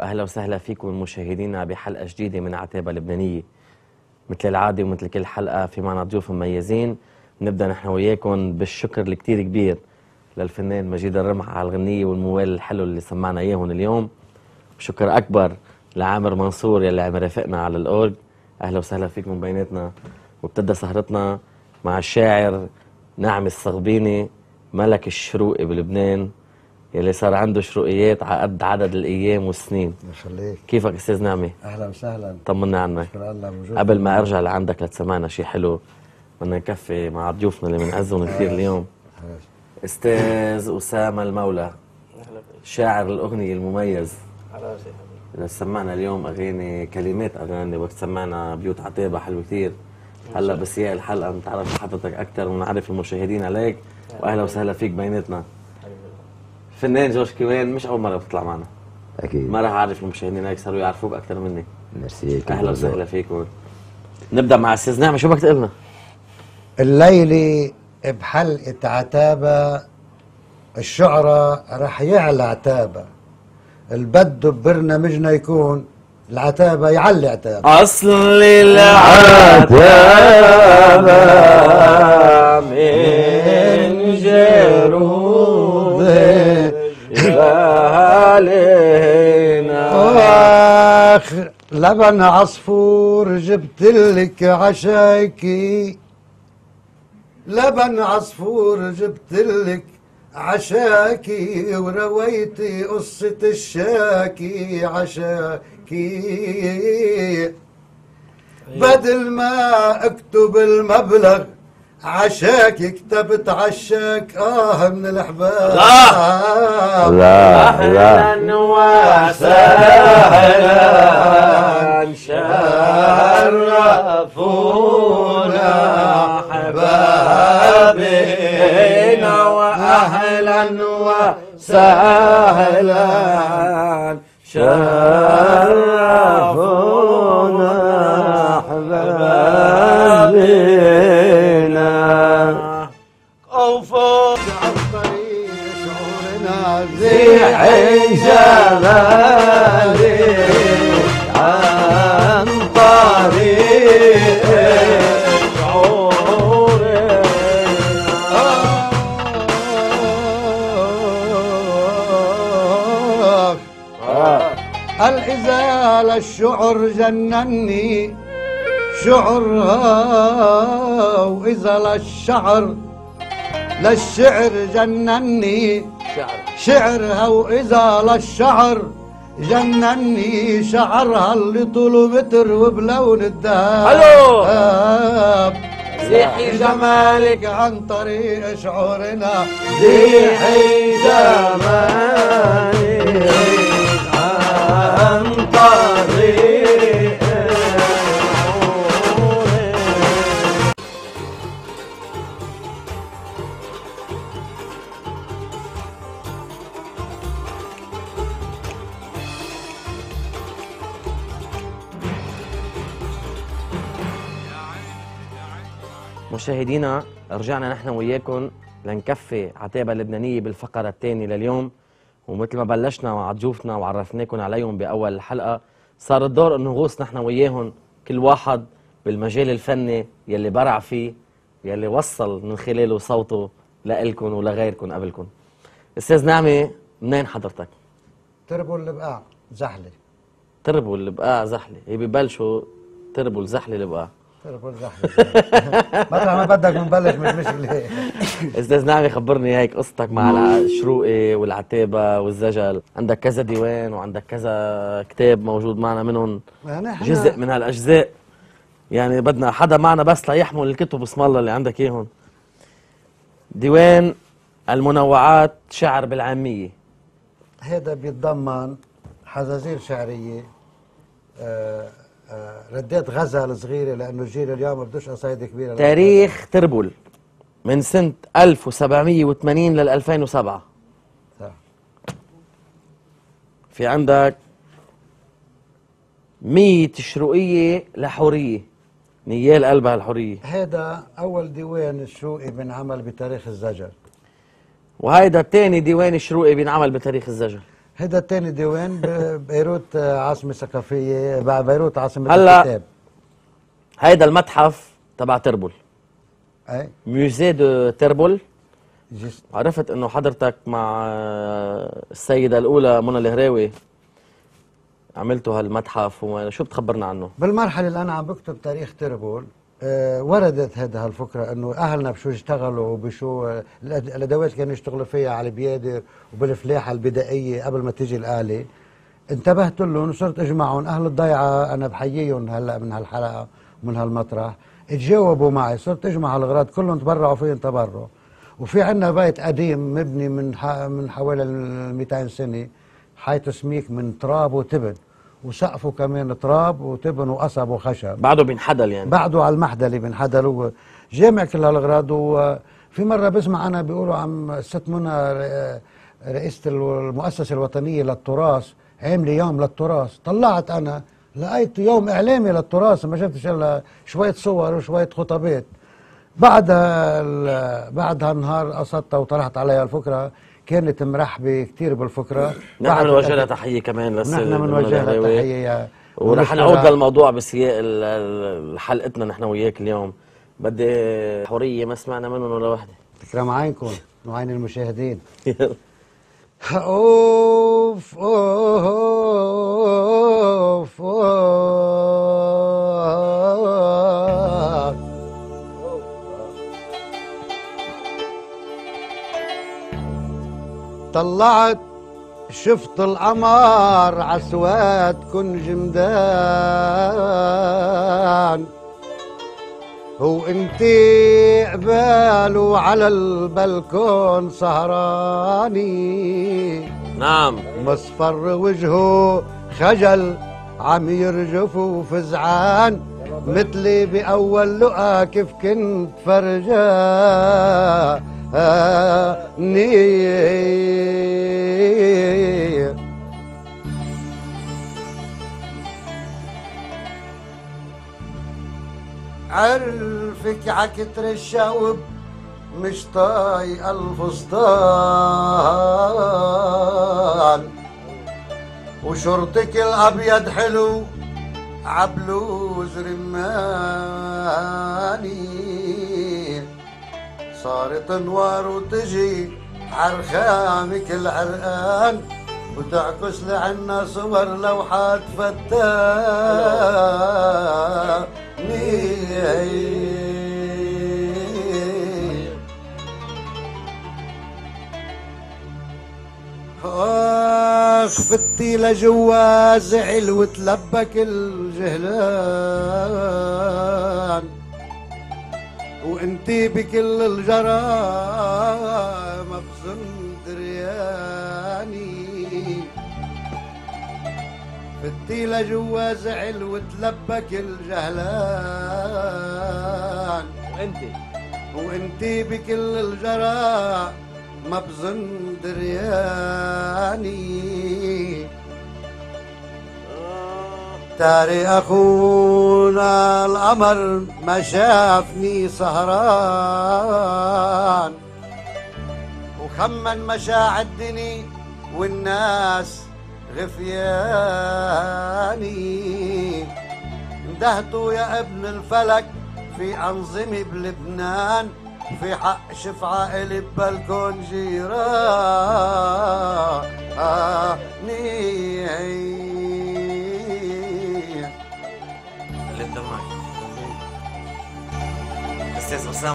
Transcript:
واهلا وسهلا فيكم مشاهدينا بحلقه جديده من عتابة لبنانيه. مثل العاده ومثل كل حلقه في معنا ضيوف مميزين. نبدا نحن وياكم بالشكر الكتير كبير للفنان مجيد الرمح على الغنيه والموال الحلو اللي سمعنا اياهم اليوم. شكر اكبر لعامر منصور يلي عم يرافقنا على الاورج. اهلا وسهلا فيكم بيناتنا. وابتدى سهرتنا مع الشاعر نعم الصغبيني ملك الشروقي بلبنان يلي صار عنده شروقيات على قد عدد الايام والسنين. يخليك. كيفك استاذ نعمي؟ اهلا وسهلا. طمنا عنك. شكرا الله موجود. قبل ما ارجع لعندك لتسمعنا شيء حلو بدنا نكفي مع ضيوفنا اللي بنعزهم كثير اليوم. استاذ اسامه المولى شاعر الاغنيه المميز. سمعنا اليوم اغاني كلمات اغاني وسمعنا بيوت عتابة حلو كثير. هلا بسياق الحلقه بنتعرف حضرتك اكثر ونعرف المشاهدين عليك. واهلا وسهلا فيك بيناتنا. فنان جورج كيوان مش اول مره بتطلع معنا. اكيد ما راح اعرف المشاهدين هيك صاروا يعرفوك اكثر مني. ميرسي. اهلا وسهلا فيكم. نبدا مع استاذ نعمة، شو بدك تقلنا؟ الليلة بحلقة عتابة الشعراء رح يعلى عتابة. البد ببرنامجنا يكون العتابة يعلي عتابة. اصل العتابة من جرود علينا. واخ لبن عصفور جبتلك عشاكي، لبن عصفور جبتلك عشاكي ورويتي قصة الشاكي عشاكي. بدل ما اكتب المبلغ عشاكي كتبت عشاك من الحباب. لا اهلا وسهلا شرفونا حبابنا واهلا وسهلا شرفونا حبابنا. وفوق عالطريق شعورنا زيح جمالي عن طريق شعورنا. الإزالة الشعر جنني شعرها، وإزال الشعر للشعر جنني شعرها، وإزال الشعر جنني شعرها اللي طوله متر وبلون الذهب. زيحي جمالك عن طريق شعورنا، زيحي جمالك عن طريق مشاهدينا. رجعنا نحن وياكم لنكفي عتابة لبنانية بالفقرة الثانية لليوم. ومثل ما بلشنا مع ضيوفنا وعرفناكم عليهم بأول الحلقة، صار الدور انه نغوص نحن وياهم كل واحد بالمجال الفني يلي برع فيه، يلي وصل من خلاله صوته لإلكم ولغيركم قبلكم. استاذ نعمة، منين حضرتك؟ تربوا البقاع زحلة. تربوا البقاع زحلة، هي ببلشوا تربوا الزحلة البقاع. تربوا الزحلة مطرح ما بدك بنبلش مش مشكلة. استاذ نعمة، خبرني هيك قصتك مع الشروقي والعتابة والزجل. عندك كذا ديوان وعندك كذا كتاب موجود معنا منهم جزء من هالاجزاء. يعني بدنا حدا معنا بس ليحمل الكتب اسم الله اللي عندك اياهم. ديوان المنوعات شعر بالعامية، هذا بيتضمن حزازير شعرية، ردات غزل صغيرة لأنه الجيل اليوم ما بدوش قصايد كبيرة. تاريخ تربل من سنة 1780 لل 2007. صح. في عندك 100 شروقية لحورية، نيال قلبها الحورية. هذا أول ديوان الشروقي بنعمل بتاريخ الزجل. وهيدا الثاني ديوان الشروقي بينعمل بتاريخ الزجل. هذا الثاني ديوان بيروت عاصمة ثقافية، بيروت عاصمة هلا الكتاب. هيدا المتحف تبع تربل، اي ميوزي دو تربل. جست. عرفت انه حضرتك مع السيدة الأولى منى الهراوي عملتوا هالمتحف، وشو بتخبرنا عنه؟ بالمرحلة اللي أنا عم بكتب تاريخ تربول وردت هالفكرة إنه أهلنا بشو اشتغلوا وبشو الأدوات اللي كانوا يشتغلوا فيها على البيادر وبالفلاحة البدائية قبل ما تيجي الآلة. انتبهت لهم وصرت أجمعهم. أهل الضيعة أنا بحييهم هلا من هالحلقة ومن هالمطرح، تجاوبوا معي. صرت أجمع هالأغراض كلهم تبرعوا فيهم تبرع. وفي عندنا بيت قديم مبني من حوالي 200 سنة، حيث سميك من تراب وتبن، وسقفه كمان تراب وتبن وقصب وخشب. بعده بينحدل يعني؟ بعده على المحدلة بينحدل. جامع كل هالأغراض. وفي مرة بسمع أنا بيقولوا عم الست منى رئيسة المؤسسة الوطنية للتراث عاملة يوم للتراث. طلعت أنا لقيت يوم إعلامي للتراث، ما شفتش إلا شوية صور وشوية خطابات. بعدها النهار قصدتها وطرحت عليها الفكرة، كانت مرحبة كتير بالفكرة. نحن بنوجه لها تحية كمان نحن بنوجه لها تحية. ورح نعود للموضوع بسياق حلقتنا نحن وياك اليوم. بدي حورية ما سمعنا منهم ولا وحدة. تكرم عينكم وعين المشاهدين. اوف اوف طلعت شفت القمر عسوات كن جمدان، وانتي قباله على البلكون سهراني. نعم. مصفر وجهه خجل عم يرجف وفزعان، مثلي بأول لقا كيف كنت فرجاني. عرفك عكتر الشوب مش طايق الفستان، وشرطك الابيض حلو عبلوز رماني. صارت انوار وتجي عرخامك العرقان، وتعكس لعنا صور لوحات فتاني. اخ فتي لجوا زعل وتلبك الجهلان، وانتي بكل الجرائم بظن درياني. فتي لجوا زعل وتلبك الجهلان، وانتي بكل الجرائم ما بظن درياني. تاري اخونا القمر ما شافني سهران، وخمن مشاعدني والناس غفياني. اندهتوا يا ابن الفلك في أنظمة بلبنان، في حق شفعة إلي ببلكون جيراني. استاذ اسامه